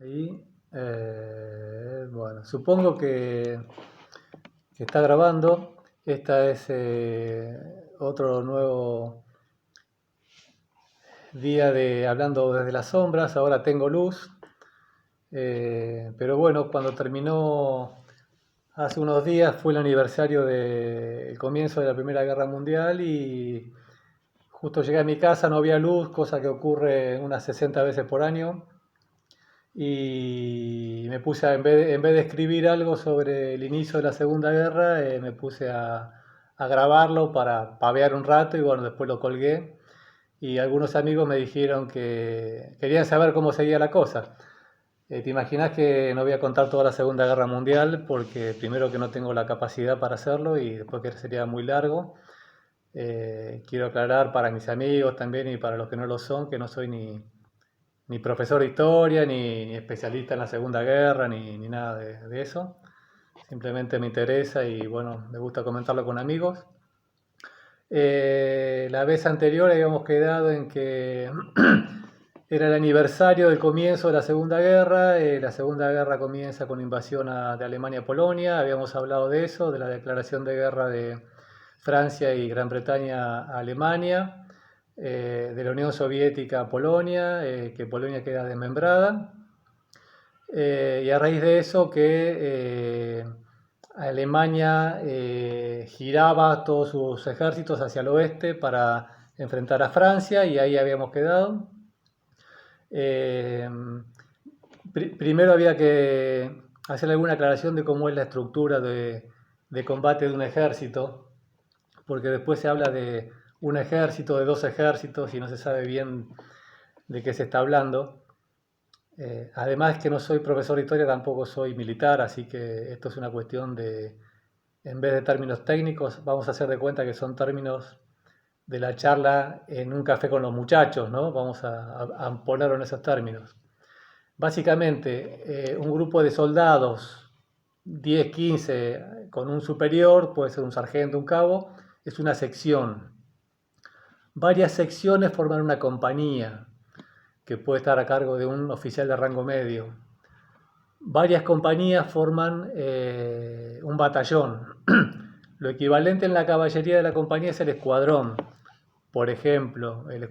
Ahí, bueno, supongo que está grabando. Esta es otro nuevo día de hablando desde las sombras. Ahora tengo luz, pero bueno, cuando terminó hace unos días fue el aniversario del comienzo de la Primera Guerra Mundial y justo llegué a mi casa, no había luz, cosa que ocurre unas 60 veces por año. Y me puse en vez de escribir algo sobre el inicio de la Segunda Guerra, me puse a grabarlo para pavear un rato y bueno, después lo colgué. Y algunos amigos me dijeron que querían saber cómo seguía la cosa. Te imaginas que no voy a contar toda la Segunda Guerra Mundial porque primero que no tengo la capacidad para hacerlo y después que sería muy largo. Quiero aclarar para mis amigos también y para los que no lo son que no soy ni profesor de historia, ni especialista en la Segunda Guerra, ni nada de eso. Simplemente me interesa y bueno, me gusta comentarlo con amigos. La vez anterior habíamos quedado en que era el aniversario del comienzo de la Segunda Guerra. La Segunda Guerra comienza con la invasión de Alemania a Polonia. Habíamos hablado de eso, de la declaración de guerra de Francia y Gran Bretaña a Alemania, de la Unión Soviética a Polonia, que Polonia queda desmembrada. Y a raíz de eso que Alemania giraba todos sus ejércitos hacia el oeste para enfrentar a Francia y ahí habíamos quedado. Eh, Primero había que hacer alguna aclaración de cómo es la estructura de combate de un ejército, porque después se habla de un ejército, de dos ejércitos y no se sabe bien de qué se está hablando. Además que no soy profesor de historia, tampoco soy militar, así que esto es una cuestión de, en vez de términos técnicos, vamos a hacer de cuenta que son términos de la charla en un café con los muchachos, ¿no? Vamos a ponerlo en esos términos. Básicamente, un grupo de soldados, 10, 15, con un superior, puede ser un sargento, un cabo, es una sección. Varias secciones forman una compañía que puede estar a cargo de un oficial de rango medio. Varias compañías forman un batallón. Lo equivalente en la caballería de la compañía es el escuadrón. Por ejemplo, el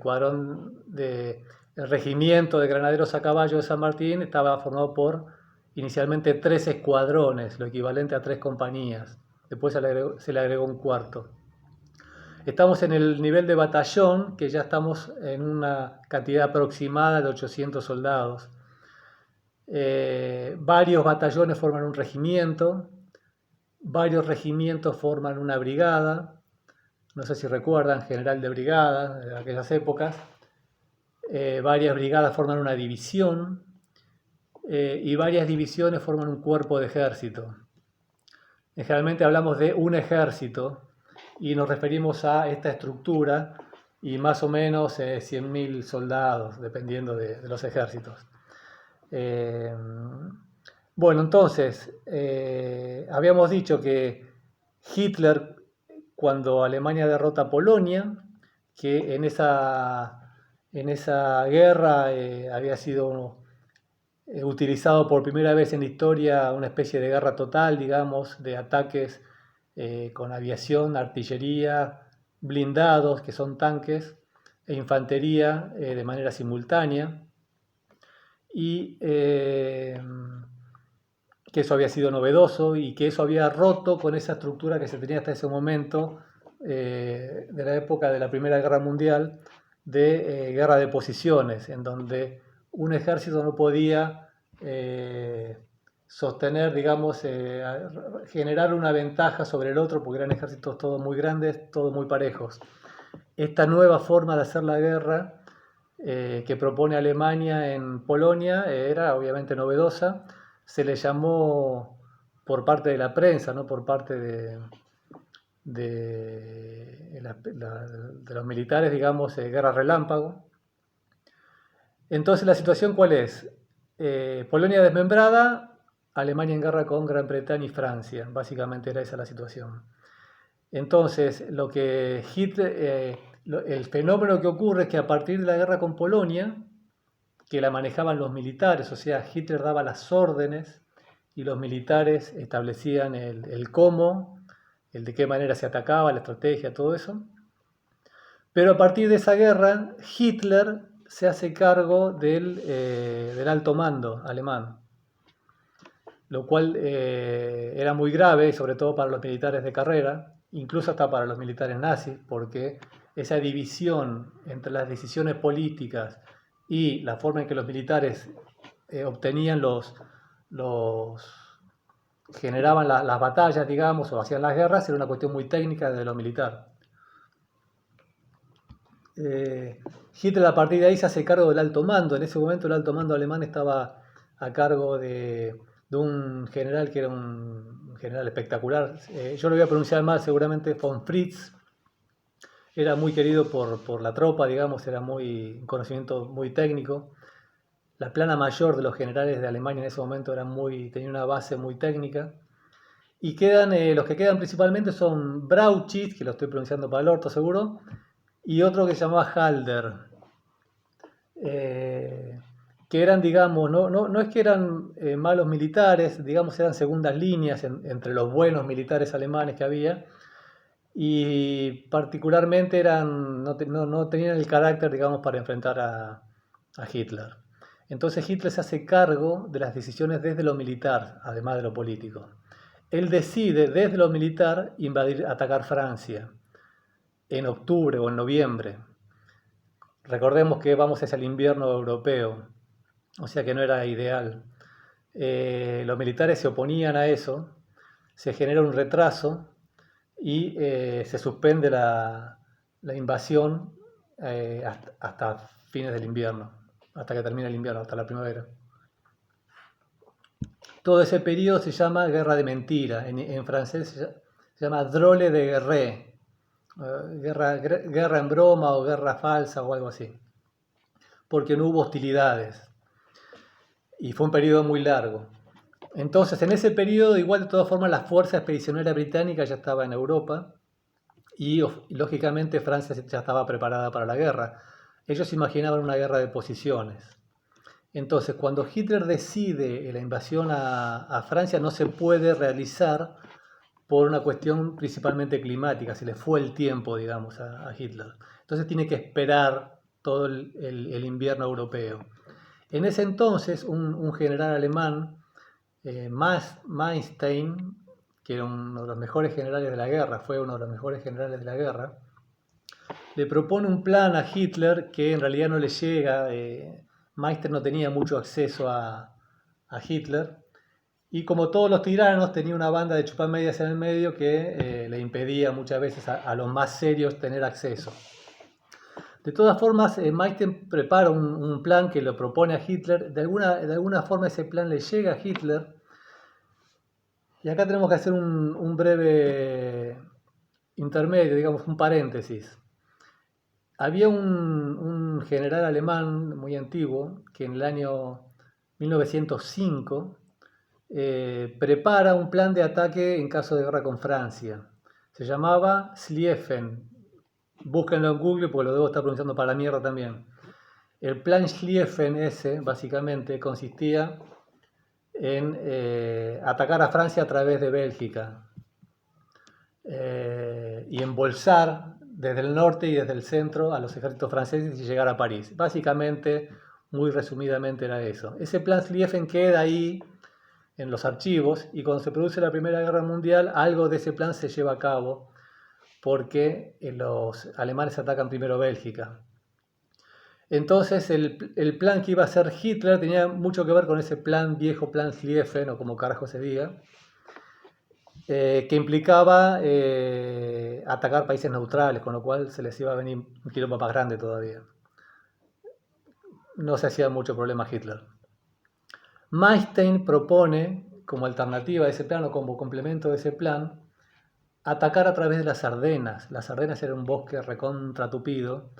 regimiento de granaderos a caballo de San Martín estaba formado por inicialmente 3 escuadrones, lo equivalente a 3 compañías. Después se le agregó un cuarto. Estamos en el nivel de batallón, que ya estamos en una cantidad aproximada de 800 soldados. Varios batallones forman un regimiento, varios regimientos forman una brigada, no sé si recuerdan, general de brigada de aquellas épocas. Varias brigadas forman una división y varias divisiones forman un cuerpo de ejército. Generalmente hablamos de un ejército y nos referimos a esta estructura y más o menos 100.000 soldados, dependiendo de los ejércitos. Eh, bueno, entonces, habíamos dicho que Hitler, cuando Alemania derrota a Polonia, que en esa guerra había sido utilizado por primera vez en la historia una especie de guerra total, digamos, de ataques con aviación, artillería, blindados, que son tanques, e infantería de manera simultánea. Y que eso había sido novedoso y que eso había roto con esa estructura que se tenía hasta ese momento de la época de la Primera Guerra Mundial, de guerra de posiciones, en donde un ejército no podía sostener, digamos, generar una ventaja sobre el otro, porque eran ejércitos todos muy grandes, todos muy parejos. Esta nueva forma de hacer la guerra que propone Alemania en Polonia era obviamente novedosa. Se le llamó por parte de la prensa, ¿no? Por parte de los militares, digamos, guerra relámpago. Entonces, ¿la situación cuál es? Polonia desmembrada, Alemania en guerra con Gran Bretaña y Francia. Básicamente era esa la situación. Entonces, el fenómeno que ocurre es que a partir de la guerra con Polonia, que la manejaban los militares, o sea, Hitler daba las órdenes y los militares establecían el cómo, el de qué manera se atacaba, la estrategia, todo eso. Pero a partir de esa guerra, Hitler se hace cargo del alto mando alemán, lo cual era muy grave, sobre todo para los militares de carrera, incluso hasta para los militares nazis, porque esa división entre las decisiones políticas y la forma en que los militares obtenían generaban las batallas, digamos, o hacían las guerras, era una cuestión muy técnica de lo militar. Hitler a partir de ahí se hace cargo del alto mando. En ese momento el alto mando alemán estaba a cargo de un general que era un general espectacular. Yo lo voy a pronunciar mal, seguramente von Fritz. Era muy querido por la tropa, digamos, era un conocimiento muy técnico. La plana mayor de los generales de Alemania en ese momento tenía una base muy técnica. Y los que quedan principalmente son Brauchitsch, que lo estoy pronunciando para el orto seguro, y otro que se llamaba Halder, que eran, digamos, no es que eran malos militares, digamos, eran segundas líneas entre los buenos militares alemanes que había, y particularmente no tenían el carácter, digamos, para enfrentar a Hitler. Entonces Hitler se hace cargo de las decisiones desde lo militar, además de lo político. Él decide desde lo militar atacar Francia en octubre o en noviembre. Recordemos que vamos hacia el invierno europeo, o sea que no era ideal. Los militares se oponían a eso, se genera un retraso y se suspende la invasión hasta fines del invierno, hasta que termine el invierno, hasta la primavera. Todo ese periodo se llama guerra de mentira, en francés se llama drôle de guerre. Guerra en broma o guerra falsa o algo así, porque no hubo hostilidades y fue un periodo muy largo. Entonces, en ese periodo, igual de todas formas, la fuerza expedicionaria británica ya estaba en Europa y lógicamente Francia ya estaba preparada para la guerra. Ellos imaginaban una guerra de posiciones. Entonces, cuando Hitler decide la invasión a Francia, no se puede realizar por una cuestión principalmente climática, se le fue el tiempo, digamos, a Hitler. Entonces tiene que esperar todo el invierno europeo. En ese entonces, un general alemán, Manstein, que era uno de los mejores generales de la guerra, fue uno de los mejores generales de la guerra, le propone un plan a Hitler que en realidad no le llega. Manstein no tenía mucho acceso a Hitler, y como todos los tiranos, tenía una banda de chupamedias en el medio que le impedía muchas veces a los más serios tener acceso. De todas formas, Manstein prepara un plan que lo propone a Hitler. De alguna forma ese plan le llega a Hitler. Y acá tenemos que hacer un breve intermedio, digamos, un paréntesis. Había un general alemán muy antiguo que en el año 1905 prepara un plan de ataque en caso de guerra con Francia. Se llamaba Schlieffen. Búsquenlo en Google porque lo debo estar pronunciando para la mierda también. El plan Schlieffen ese, básicamente, consistía en atacar a Francia a través de Bélgica y embolsar desde el norte y desde el centro a los ejércitos franceses y llegar a París. Básicamente, muy resumidamente era eso. Ese plan Schlieffen queda ahí en los archivos, y cuando se produce la Primera Guerra Mundial, algo de ese plan se lleva a cabo porque los alemanes atacan primero Bélgica. Entonces el plan que iba a hacer Hitler tenía mucho que ver con ese viejo plan Schlieffen, o como carajo se diga, que implicaba atacar países neutrales, con lo cual se les iba a venir un quilombo más grande todavía. No se hacía mucho problema a Hitler. Manstein propone, como alternativa de ese plan o como complemento de ese plan, atacar a través de las Ardenas. Las Ardenas era un bosque recontratupido.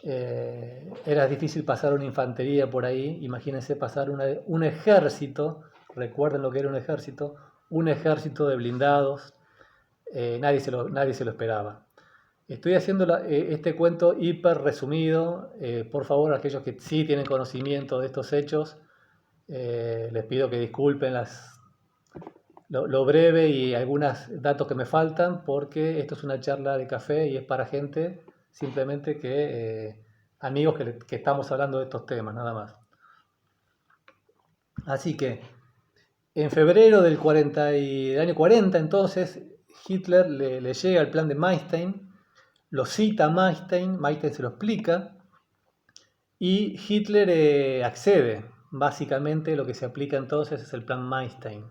Era difícil pasar una infantería por ahí. Imagínense pasar un ejército, recuerden lo que era un ejército de blindados. Nadie se lo esperaba. Estoy haciendo este cuento hiper resumido. Por favor, aquellos que sí tienen conocimiento de estos hechos, les pido que disculpen lo breve y algunos datos que me faltan, porque esto es una charla de café y es para gente simplemente amigos que estamos hablando de estos temas, nada más. Así que en febrero del año 40, entonces, Hitler le llega el plan de Manstein, lo cita Manstein se lo explica, y Hitler accede. Básicamente lo que se aplica entonces es el plan Manstein.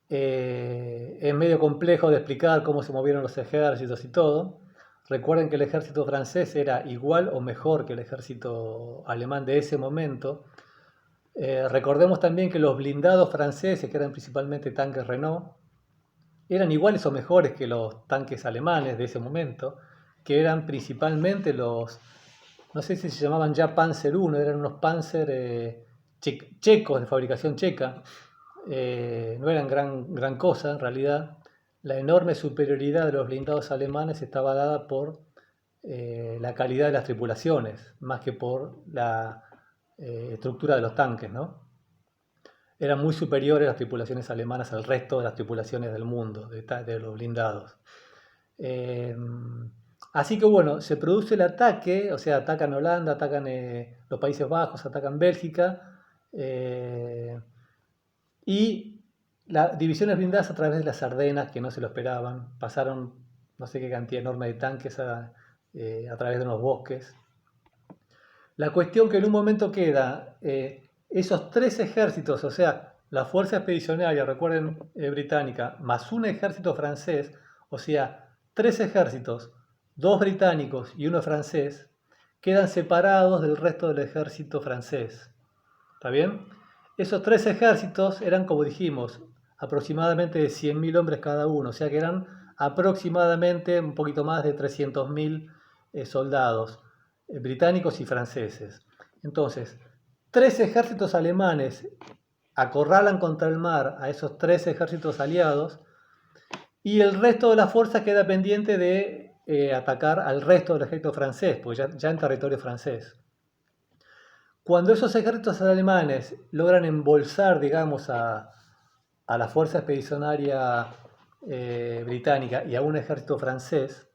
Es medio complejo de explicar cómo se movieron los ejércitos y todo. Recuerden que el ejército francés era igual o mejor que el ejército alemán de ese momento. Recordemos también que los blindados franceses, que eran principalmente tanques Renault, eran iguales o mejores que los tanques alemanes de ese momento, que eran principalmente no sé si se llamaban ya Panzer I, eran unos Panzer checos de fabricación checa. No eran gran cosa en realidad. La enorme superioridad de los blindados alemanes estaba dada por la calidad de las tripulaciones, más que por la estructura de los tanques, ¿no? Eran muy superiores las tripulaciones alemanas al resto de las tripulaciones del mundo, de los blindados. Así que bueno, se produce el ataque, o sea, atacan Holanda, atacan los Países Bajos, atacan Bélgica, y las divisiones blindadas a través de las Ardenas, que no se lo esperaban, pasaron no sé qué cantidad enorme de tanques a través de unos bosques. La cuestión que en un momento queda, esos tres ejércitos, o sea, la fuerza expedicionaria, recuerden, británica, más un ejército francés, o sea, tres ejércitos, dos británicos y uno francés, quedan separados del resto del ejército francés. ¿Está bien? Esos tres ejércitos eran, como dijimos, aproximadamente de 100.000 hombres cada uno, o sea que eran aproximadamente un poquito más de 300.000 soldados británicos y franceses. Entonces, tres ejércitos alemanes acorralan contra el mar a esos tres ejércitos aliados y el resto de la fuerza queda pendiente de atacar al resto del ejército francés, pues ya en territorio francés. Cuando esos ejércitos alemanes logran embolsar, digamos, a la fuerza expedicionaria británica y a un ejército francés,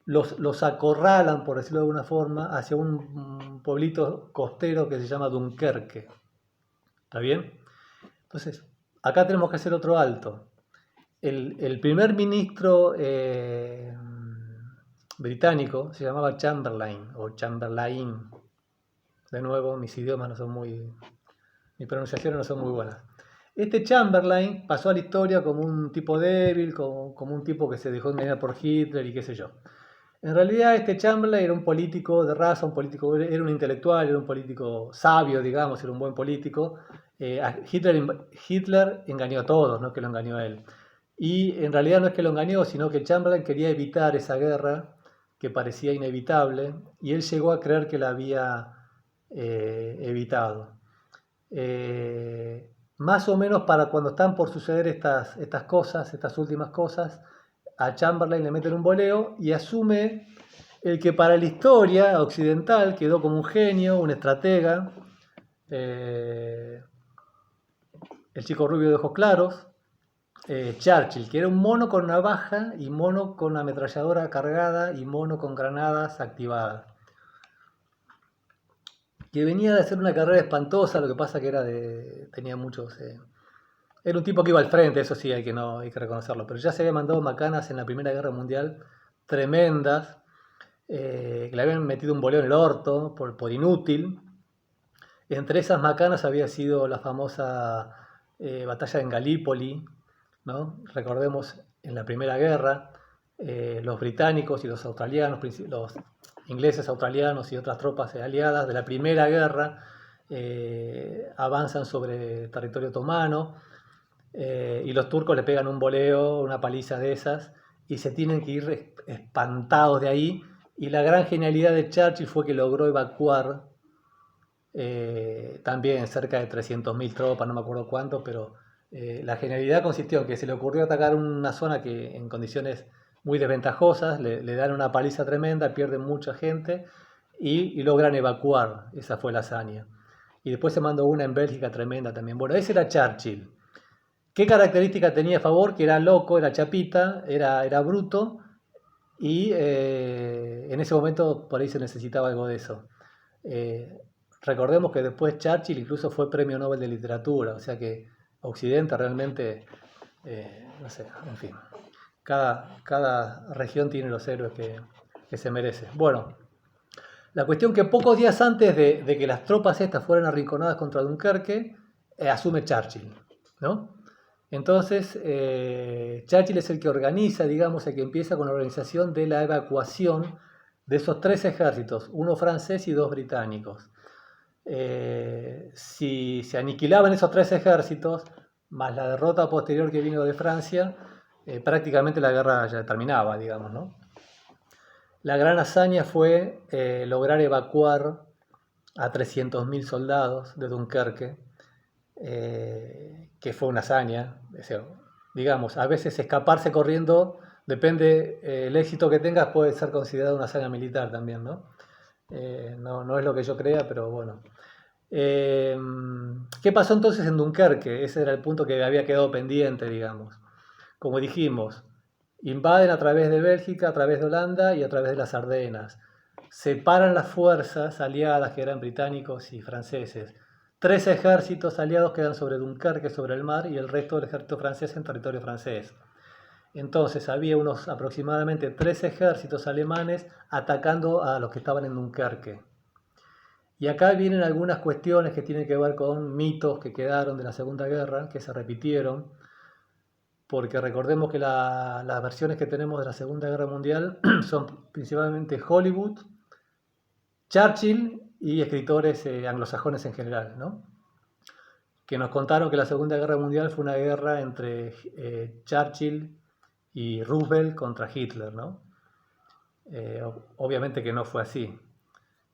los acorralan, por decirlo de alguna forma, hacia un pueblito costero que se llama Dunkerque. ¿Está bien? Entonces, acá tenemos que hacer otro alto. El primer ministro británico se llamaba Chamberlain o Chamberlain. De nuevo, mis pronunciaciones no son muy buenas. Este Chamberlain pasó a la historia como un tipo débil, como un tipo que se dejó engañar por Hitler y qué sé yo. En realidad este Chamberlain era un político de raza, era un intelectual, era un político sabio, digamos, era un buen político. Hitler engañó a todos, no es que lo engañó a él. Y en realidad no es que lo engañó, sino que Chamberlain quería evitar esa guerra que parecía inevitable y él llegó a creer que la había evitado. Más o menos para cuando están por suceder estas cosas, estas últimas cosas, a Chamberlain le meten un boleo y asume el que para la historia occidental quedó como un genio, un estratega, el chico rubio de ojos claros, Churchill, que era un mono con navaja y mono con ametralladora cargada y mono con granadas activadas, que venía de hacer una carrera espantosa, lo que pasa que tenía muchos... Era un tipo que iba al frente, eso sí hay que reconocerlo, pero ya se había mandado macanas en la Primera Guerra Mundial tremendas, que le habían metido un boleo en el orto por inútil. Entre esas macanas había sido la famosa batalla en Galípoli, ¿no? Recordemos en la Primera Guerra, los británicos y los australianos, los ingleses, australianos y otras tropas aliadas de la Primera Guerra avanzan sobre territorio otomano y los turcos le pegan un boleo, una paliza de esas y se tienen que ir espantados de ahí. Y la gran genialidad de Churchill fue que logró evacuar también cerca de 300.000 tropas, no me acuerdo cuánto, pero la genialidad consistió en que se le ocurrió atacar una zona que en condiciones muy desventajosas, le dan una paliza tremenda, pierden mucha gente y logran evacuar. Esa fue la hazaña. Y después se mandó una en Bélgica tremenda también. Bueno, ese era Churchill. ¿Qué característica tenía a favor? Que era loco, era chapita, era bruto y en ese momento por ahí se necesitaba algo de eso. Eh, Recordemos que después Churchill incluso fue premio Nobel de Literatura, o sea que Occidente realmente, no sé, en fin, cada región tiene los héroes que se merece. Bueno, la cuestión que pocos días antes de que las tropas estas fueran arrinconadas contra Dunkerque, asume Churchill, ¿no? Entonces, Churchill es el que organiza, digamos, el que empieza con la organización de la evacuación de esos tres ejércitos, uno francés y dos británicos. Si se aniquilaban esos tres ejércitos, más la derrota posterior que vino de Francia, prácticamente la guerra ya terminaba, digamos, ¿no? La gran hazaña fue lograr evacuar a 300.000 soldados de Dunkerque, que fue una hazaña. O sea, digamos, a veces escaparse corriendo, depende, el éxito que tengas puede ser considerado una hazaña militar también, ¿no? No es lo que yo crea, pero bueno. ¿Qué pasó entonces en Dunkerque? Ese era el punto que había quedado pendiente, digamos. Como dijimos, invaden a través de Bélgica, a través de Holanda y a través de las Ardenas. Separan las fuerzas aliadas que eran británicos y franceses. Tres ejércitos aliados quedan sobre Dunkerque, sobre el mar, y el resto del ejército francés en territorio francés. Entonces había unos aproximadamente 3 ejércitos alemanes atacando a los que estaban en Dunkerque. Y acá vienen algunas cuestiones que tienen que ver con mitos que quedaron de la Segunda Guerra, que se repitieron, porque recordemos que las versiones que tenemos de la Segunda Guerra Mundial son principalmente Hollywood, Churchill y escritores anglosajones en general, ¿no? Que nos contaron que la Segunda Guerra Mundial fue una guerra entre Churchill y Roosevelt contra Hitler, ¿no? Obviamente que no fue así.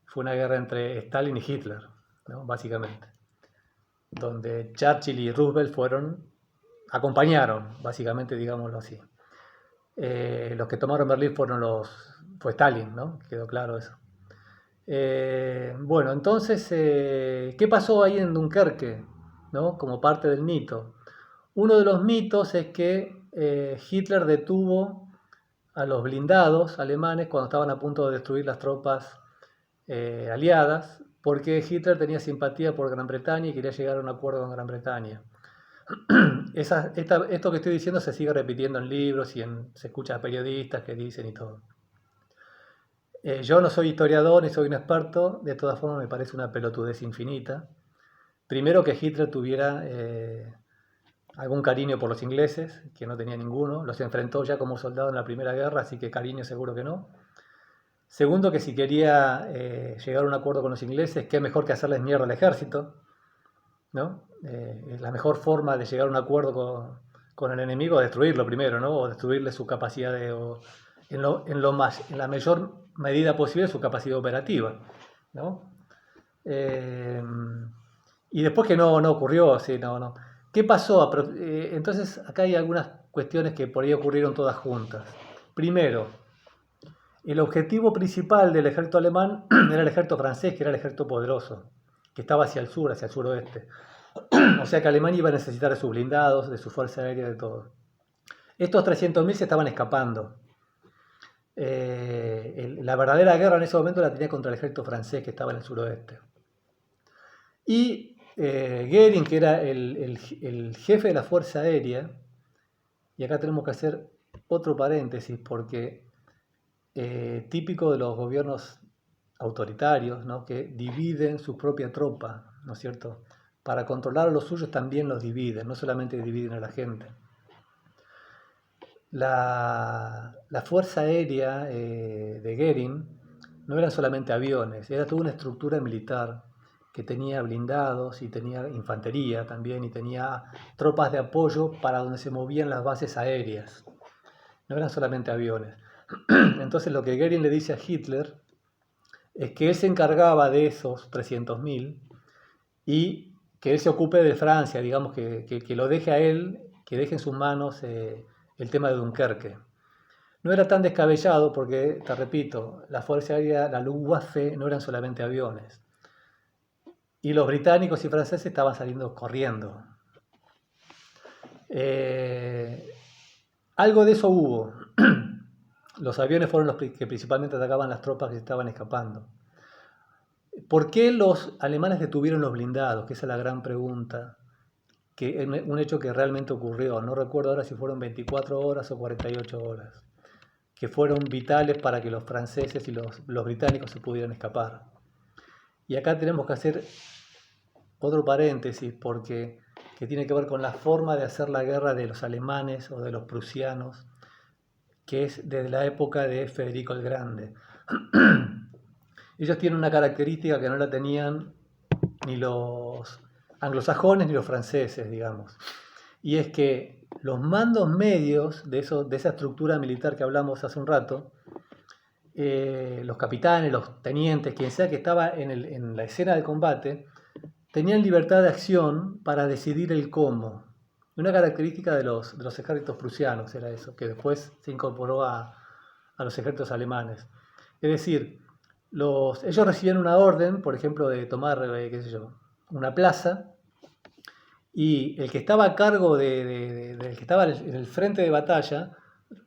Fue una guerra entre Stalin y Hitler, ¿no? Básicamente. Donde Churchill y Roosevelt acompañaron, básicamente, digámoslo así. Los que tomaron Berlín fue Stalin, ¿no? Quedó claro eso. Bueno, entonces, ¿qué pasó ahí en Dunkerque? ¿No? Como parte del mito. Uno de los mitos es que Hitler detuvo a los blindados alemanes cuando estaban a punto de destruir las tropas aliadas, porque Hitler tenía simpatía por Gran Bretaña y quería llegar a un acuerdo con Gran Bretaña. Esto que estoy diciendo se sigue repitiendo en libros y se escucha a periodistas que dicen y todo. Yo no soy historiador ni soy un experto, de todas formas me parece una pelotudez infinita. Primero que Hitler tuviera algún cariño por los ingleses, que no tenía ninguno, los enfrentó ya como soldado en la Primera Guerra, así que cariño seguro que no. Segundo, que si quería llegar a un acuerdo con los ingleses, qué mejor que hacerles mierda al ejército, ¿no? La mejor forma de llegar a un acuerdo con el enemigo es destruirlo primero, ¿no? O destruirle su capacidad en la mayor medida posible su capacidad operativa, ¿no? Y después que no ocurrió, sí, no. ¿Qué pasó? Entonces acá hay algunas cuestiones que por ahí ocurrieron todas juntas. Primero, el objetivo principal del ejército alemán era el ejército francés, que era el ejército poderoso, que estaba hacia el suroeste. O sea que Alemania iba a necesitar de sus blindados, de su fuerza aérea, de todo. Estos 300.000 se estaban escapando. La verdadera guerra en ese momento la tenía contra el ejército francés que estaba en el suroeste. Y Goering, que era el jefe de la fuerza aérea, y acá tenemos que hacer otro paréntesis porque típico de los gobiernos autoritarios, ¿no? Que dividen su propia tropa, ¿no es cierto? Para controlar a los suyos también los dividen, no solamente dividen a la gente. La fuerza aérea de Goering no eran solamente aviones, era toda una estructura militar que tenía blindados y tenía infantería también y tenía tropas de apoyo para donde se movían las bases aéreas. No eran solamente aviones. Entonces lo que Goering le dice a Hitler es que él se encargaba de esos 300.000 y que él se ocupe de Francia, digamos que lo deje a él, que deje en sus manos el tema de Dunkerque. No era tan descabellado porque, te repito, la Fuerza Aérea, la Luftwaffe, no eran solamente aviones. Y los británicos y franceses estaban saliendo corriendo. Eh, Algo de eso hubo. Los aviones fueron los que principalmente atacaban las tropas que estaban escapando. ¿Por qué los alemanes detuvieron los blindados? Que esa es la gran pregunta. Que es un hecho que realmente ocurrió. No recuerdo ahora si fueron 24 horas o 48 horas. Que fueron vitales para que los franceses y los británicos se pudieran escapar. Y acá tenemos que hacer otro paréntesis porque que tiene que ver con la forma de hacer la guerra de los alemanes o de los prusianos, que es desde la época de Federico el Grande. Ellos tienen una característica que no la tenían ni los anglosajones ni los franceses, digamos. Y es que los mandos medios de esa estructura militar que hablamos hace un rato, los capitanes, los tenientes, quien sea que estaba en la escena de combate, tenían libertad de acción para decidir el cómo. Una característica de los ejércitos prusianos era eso, que después se incorporó a los ejércitos alemanes. Es decir, ellos recibían una orden, por ejemplo, de tomar, qué sé yo, una plaza, y el que estaba a cargo del que estaba en el frente de batalla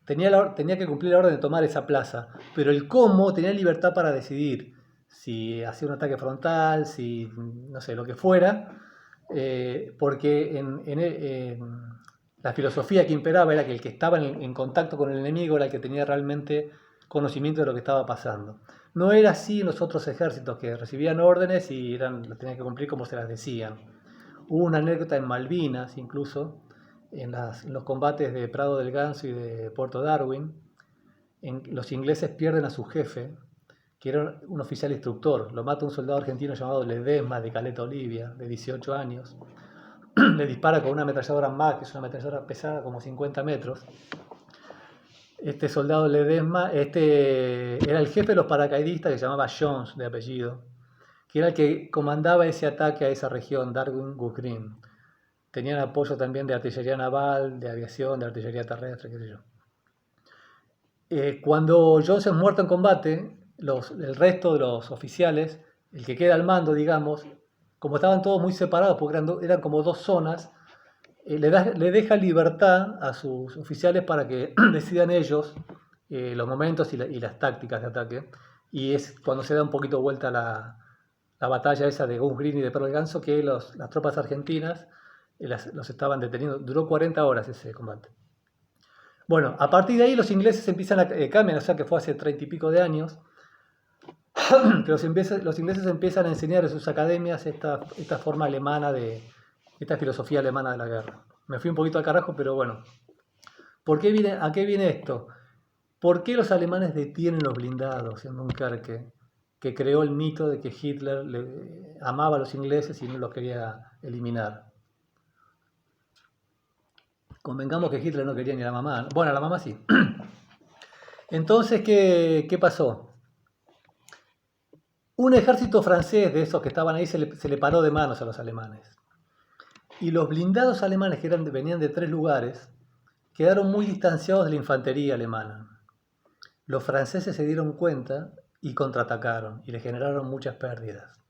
tenía que cumplir la orden de tomar esa plaza, pero el cómo tenía libertad para decidir si hacía un ataque frontal, si no sé, lo que fuera, porque la filosofía que imperaba era que el que estaba en contacto con el enemigo era el que tenía realmente conocimiento de lo que estaba pasando. No era así en los otros ejércitos que recibían órdenes y las tenían que cumplir como se las decían. Hubo una anécdota en Malvinas, incluso, en los combates de Prado del Ganso y de Puerto Darwin. Los ingleses pierden a su jefe, que era un oficial instructor. Lo mata un soldado argentino llamado Ledesma, de Caleta Olivia, de 18 años. Le dispara con una ametralladora MAC, que es una ametralladora pesada como 50 metros. Este soldado Ledesma era el jefe de los paracaidistas, que se llamaba Jones, de apellido, que era el que comandaba ese ataque a esa región, Darwin Gugrin. Tenían apoyo también de artillería naval, de aviación, de artillería terrestre, qué sé yo. Cuando Jones es muerto en combate, el resto de los oficiales, el que queda al mando, digamos, como estaban todos muy separados, porque eran como dos zonas, le deja libertad a sus oficiales para que decidan ellos los momentos y las tácticas de ataque. Y es cuando se da un poquito vuelta la batalla esa de Goose Green y de Perro del Ganso, que las tropas argentinas los estaban deteniendo. Duró 40 horas ese combate. Bueno, a partir de ahí los ingleses empiezan cambian, o sea que fue hace 30 y pico de años, que los ingleses empiezan a enseñar en sus academias esta forma alemana esta filosofía alemana de la guerra. Me fui un poquito al carajo, pero bueno. ¿A qué viene esto? ¿Por qué los alemanes detienen los blindados en Dunkerque? Que creó el mito de que Hitler amaba a los ingleses y no los quería eliminar. Convengamos que Hitler no quería ni a la mamá. Bueno, a la mamá sí. Entonces, ¿qué pasó? Un ejército francés de esos que estaban ahí se le paró de manos a los alemanes. Y los blindados alemanes, que venían de 3 lugares, quedaron muy distanciados de la infantería alemana. Los franceses se dieron cuenta y contraatacaron y le generaron muchas pérdidas.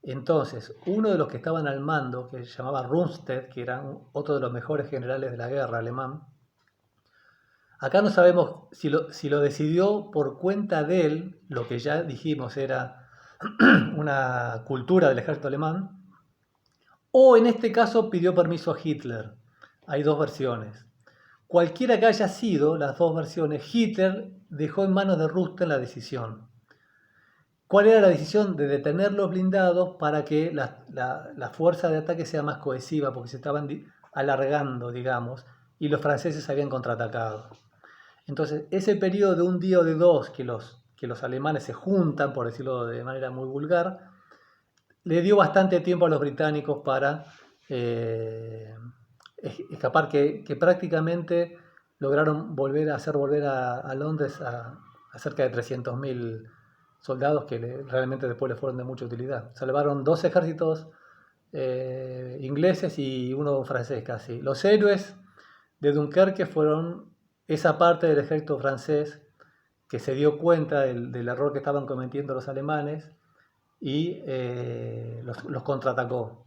Entonces, uno de los que estaban al mando, que se llamaba Rundstedt, que era otro de los mejores generales de la guerra alemán, acá no sabemos si lo decidió por cuenta de él, lo que ya dijimos era una cultura del ejército alemán, o en este caso pidió permiso a Hitler. Hay dos versiones. Cualquiera que haya sido las dos versiones, Hitler dejó en manos de Rundstedt la decisión. ¿Cuál era la decisión? De detener los blindados para que la fuerza de ataque sea más cohesiva, porque se estaban alargando, digamos, y los franceses habían contraatacado. Entonces, ese periodo de un día o de dos que los alemanes se juntan, por decirlo de manera muy vulgar, le dio bastante tiempo a los británicos para escapar, que prácticamente lograron hacer volver a Londres a cerca de 300.000 soldados que realmente después les fueron de mucha utilidad. Salvaron 2 ejércitos ingleses y uno francés casi. Los héroes de Dunkerque fueron esa parte del ejército francés que se dio cuenta del error que estaban cometiendo los alemanes y los contraatacó.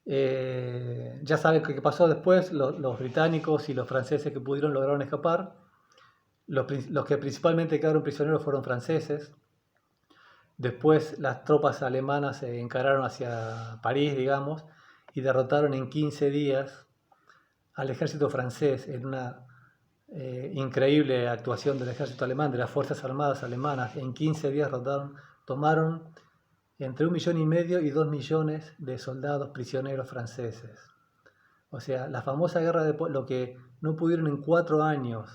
Ya saben qué pasó después, los británicos y los franceses que pudieron lograron escapar. Los que principalmente quedaron prisioneros fueron franceses. Después las tropas alemanas se encararon hacia París, digamos, y derrotaron en 15 días al ejército francés en una increíble actuación del ejército alemán, de las Fuerzas Armadas alemanas. En 15 días tomaron entre 1,5 millones y 2 millones de soldados prisioneros franceses. O sea, la famosa guerra de lo que no pudieron en 4 años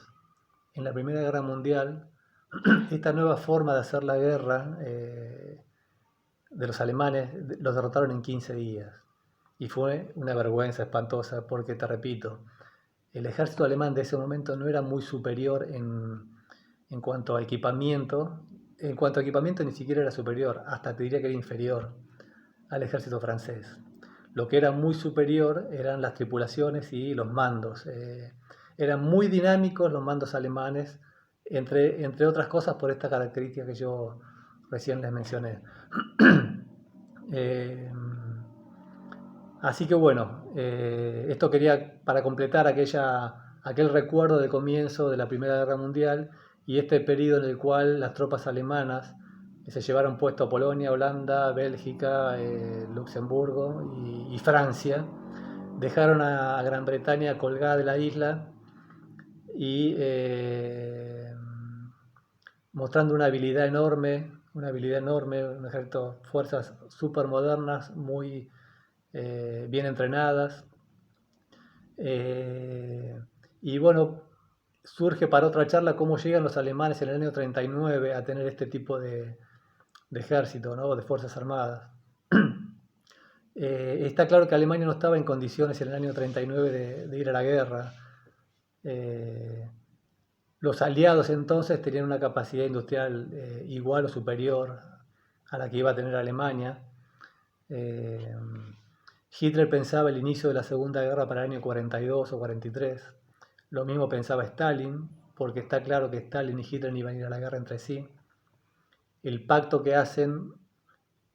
en la Primera Guerra Mundial, esta nueva forma de hacer la guerra de los alemanes, los derrotaron en 15 días. Y fue una vergüenza espantosa porque, te repito, el ejército alemán de ese momento no era muy superior en cuanto a equipamiento. En cuanto a equipamiento ni siquiera era superior, hasta te diría que era inferior al ejército francés. Lo que era muy superior eran las tripulaciones y los mandos. Eran muy dinámicos los mandos alemanes, entre otras cosas por esta característica que yo recién les mencioné. Así que bueno, esto quería para completar aquel recuerdo del comienzo de la Primera Guerra Mundial y este periodo en el cual las tropas alemanas se llevaron puesto a Polonia, Holanda, Bélgica, Luxemburgo y Francia. Dejaron a Gran Bretaña colgada de la isla y mostrando una habilidad enorme, un ejército, fuerzas súper modernas, muy bien entrenadas. Y bueno, surge para otra charla cómo llegan los alemanes en el año 39 a tener este tipo de ejército, ¿no? De fuerzas armadas. Está claro que Alemania no estaba en condiciones en el año 39 de ir a la guerra. Los aliados entonces tenían una capacidad industrial igual o superior a la que iba a tener Alemania. Hitler pensaba el inicio de la Segunda Guerra para el año 42 o 43. Lo mismo pensaba Stalin, porque está claro que Stalin y Hitler no iban a ir a la guerra entre sí. El pacto que hacen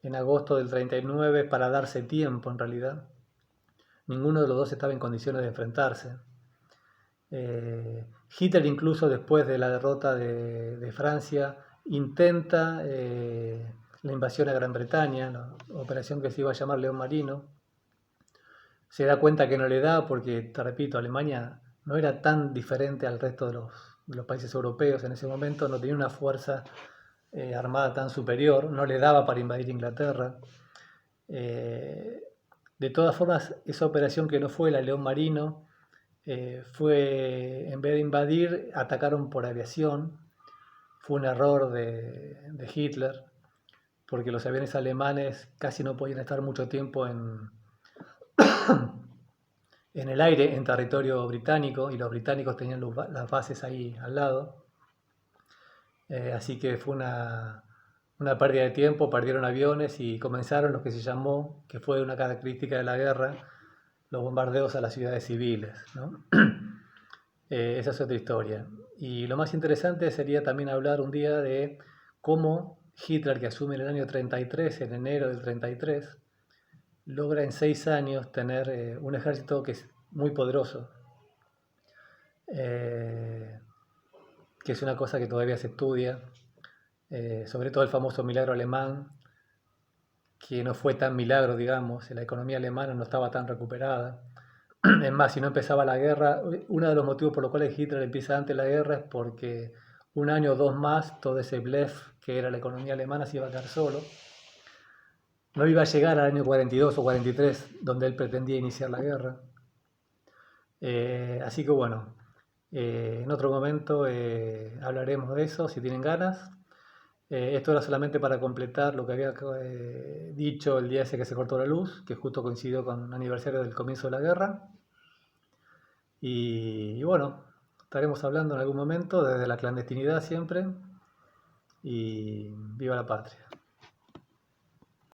en agosto del 39 para darse tiempo en realidad. Ninguno de los dos estaba en condiciones de enfrentarse. Hitler incluso después de la derrota de Francia intenta la invasión a Gran Bretaña, la operación que se iba a llamar León Marino. Se da cuenta que no le da porque, te repito, Alemania no era tan diferente al resto de los países europeos en ese momento, no tenía una fuerza armada tan superior, no le daba para invadir Inglaterra. De todas formas, esa operación que no fue la León Marino, en vez de invadir, atacaron por aviación. Fue un error de Hitler, porque los aviones alemanes casi no podían estar mucho tiempo en el aire, en territorio británico, y los británicos tenían las bases ahí al lado. Así que fue una pérdida de tiempo, perdieron aviones y comenzaron lo que se llamó, que fue una característica de la guerra, los bombardeos a las ciudades civiles, ¿no? Esa es otra historia. Y lo más interesante sería también hablar un día de cómo Hitler, que asume en el año 33, en enero del 33, logra en 6 años tener un ejército que es muy poderoso, que es una cosa que todavía se estudia, sobre todo el famoso milagro alemán, que no fue tan milagro, digamos, la economía alemana no estaba tan recuperada. Es más, si no empezaba la guerra, uno de los motivos por los cuales Hitler empieza antes la guerra es porque un año o dos más todo ese blef que era la economía alemana se iba a quedar solo. No iba a llegar al año 42 o 43, donde él pretendía iniciar la guerra. Así que bueno, en otro momento hablaremos de eso, si tienen ganas. Esto era solamente para completar lo que había dicho el día ese que se cortó la luz, que justo coincidió con el aniversario del comienzo de la guerra. Y bueno, estaremos hablando en algún momento desde la clandestinidad siempre. Y viva la patria.